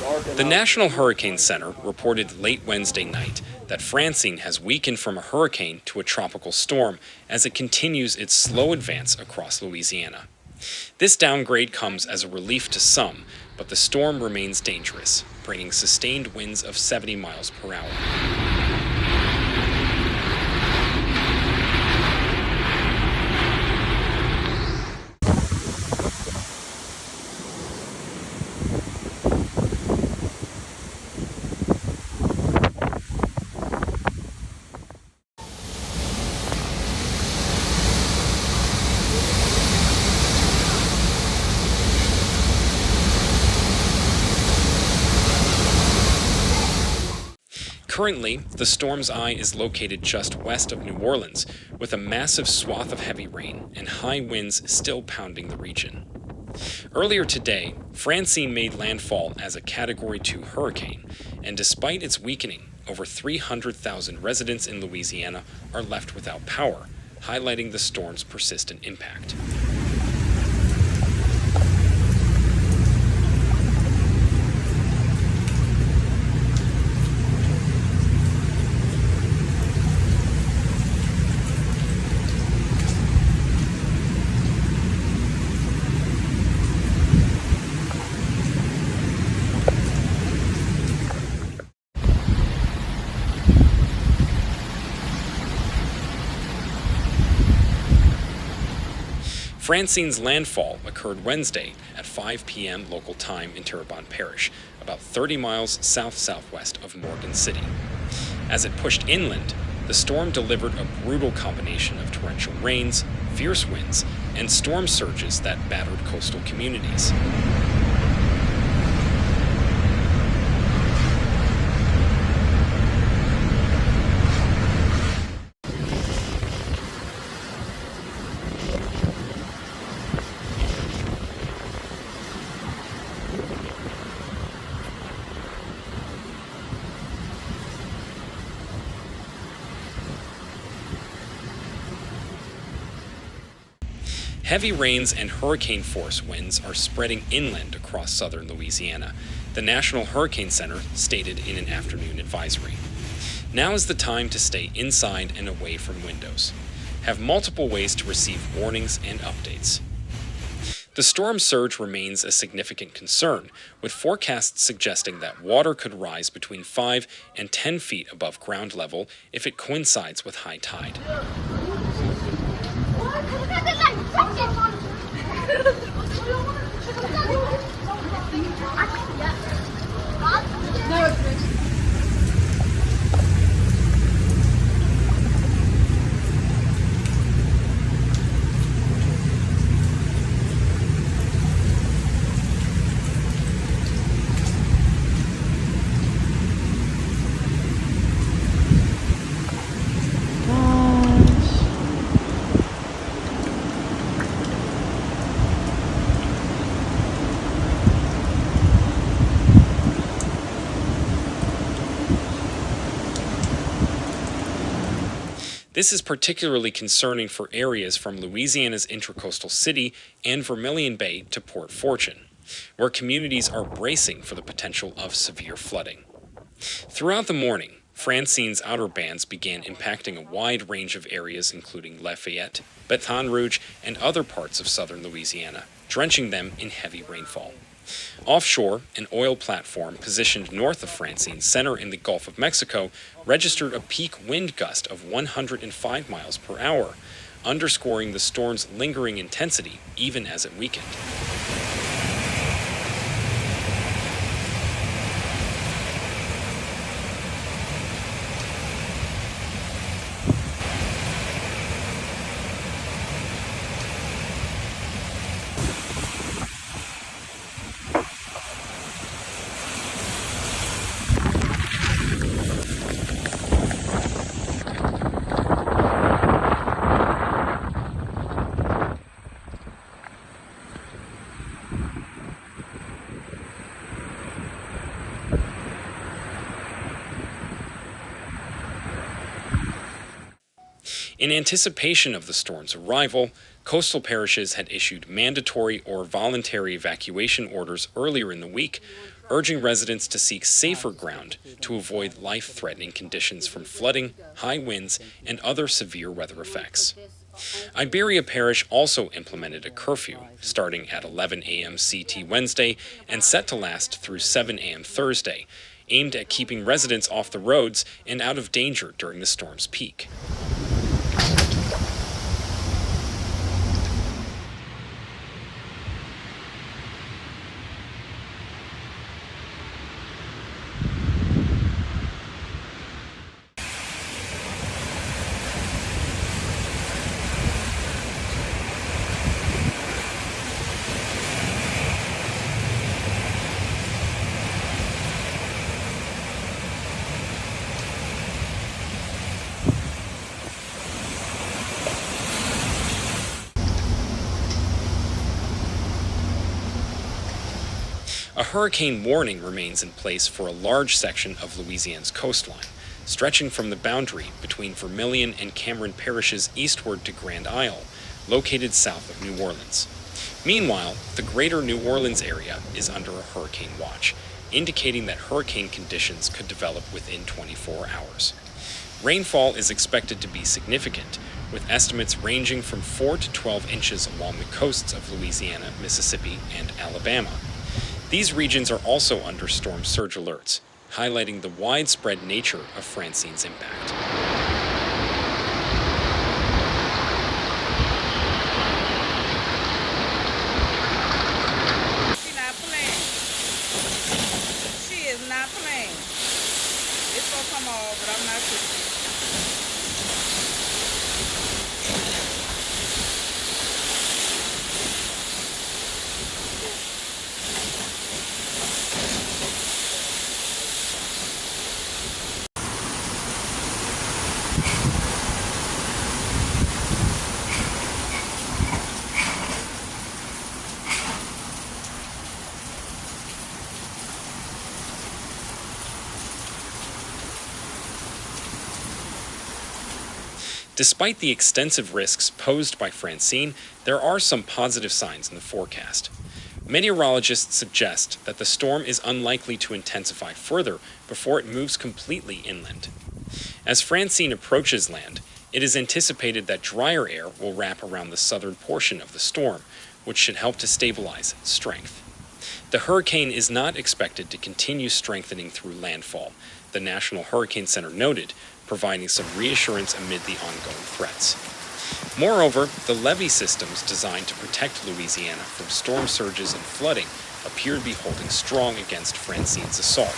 The National Hurricane Center reported late Wednesday night that Francine has weakened from a hurricane to a tropical storm as it continues its slow advance across Louisiana. This downgrade comes as a relief to some, but the storm remains dangerous, bringing sustained winds of 70 miles per hour. Currently, the storm's eye is located just west of New Orleans, with a massive swath of heavy rain and high winds still pounding the region. Earlier today, Francine made landfall as a Category 2 hurricane, and despite its weakening, over 300,000 residents in Louisiana are left without power, highlighting the storm's persistent impact. Francine's landfall occurred Wednesday at 5 p.m. local time in Terrebonne Parish, about 30 miles south-southwest of Morgan City. As it pushed inland, the storm delivered a brutal combination of torrential rains, fierce winds, and storm surges that battered coastal communities. Heavy rains and hurricane-force winds are spreading inland across southern Louisiana, the National Hurricane Center stated in an afternoon advisory. Now is the time to stay inside and away from windows. Have multiple ways to receive warnings and updates. The storm surge remains a significant concern, with forecasts suggesting that water could rise between 5 and 10 feet above ground level if it coincides with high tide. This is particularly concerning for areas from Louisiana's intracoastal city and Vermilion Bay to Port Fortune, where communities are bracing for the potential of severe flooding. Throughout the morning, Francine's outer bands began impacting a wide range of areas including Lafayette, Baton Rouge, and other parts of southern Louisiana, drenching them in heavy rainfall. Offshore, an oil platform positioned north of Francine's center in the Gulf of Mexico registered a peak wind gust of 105 miles per hour, underscoring the storm's lingering intensity even as it weakened. In anticipation of the storm's arrival, coastal parishes had issued mandatory or voluntary evacuation orders earlier in the week, urging residents to seek safer ground to avoid life-threatening conditions from flooding, high winds, and other severe weather effects. Iberia Parish also implemented a curfew starting at 11 a.m. CT Wednesday and set to last through 7 a.m. Thursday, aimed at keeping residents off the roads and out of danger during the storm's peak. A hurricane warning remains in place for a large section of Louisiana's coastline, stretching from the boundary between Vermilion and Cameron parishes eastward to Grand Isle, located south of New Orleans. Meanwhile, the greater New Orleans area is under a hurricane watch, indicating that hurricane conditions could develop within 24 hours. Rainfall is expected to be significant, with estimates ranging from 4 to 12 inches along the coasts of Louisiana, Mississippi, and Alabama. These regions are also under storm surge alerts, highlighting the widespread nature of Francine's impact. She's not playing. She is not playing. It's gonna come off, but I'm not sure. Despite the extensive risks posed by Francine, there are some positive signs in the forecast. Meteorologists suggest that the storm is unlikely to intensify further before it moves completely inland. As Francine approaches land, it is anticipated that drier air will wrap around the southern portion of the storm, which should help to stabilize its strength. The hurricane is not expected to continue strengthening through landfall, the National Hurricane Center noted, providing some reassurance amid the ongoing threats. Moreover, the levee systems designed to protect Louisiana from storm surges and flooding appear to be holding strong against Francine's assault.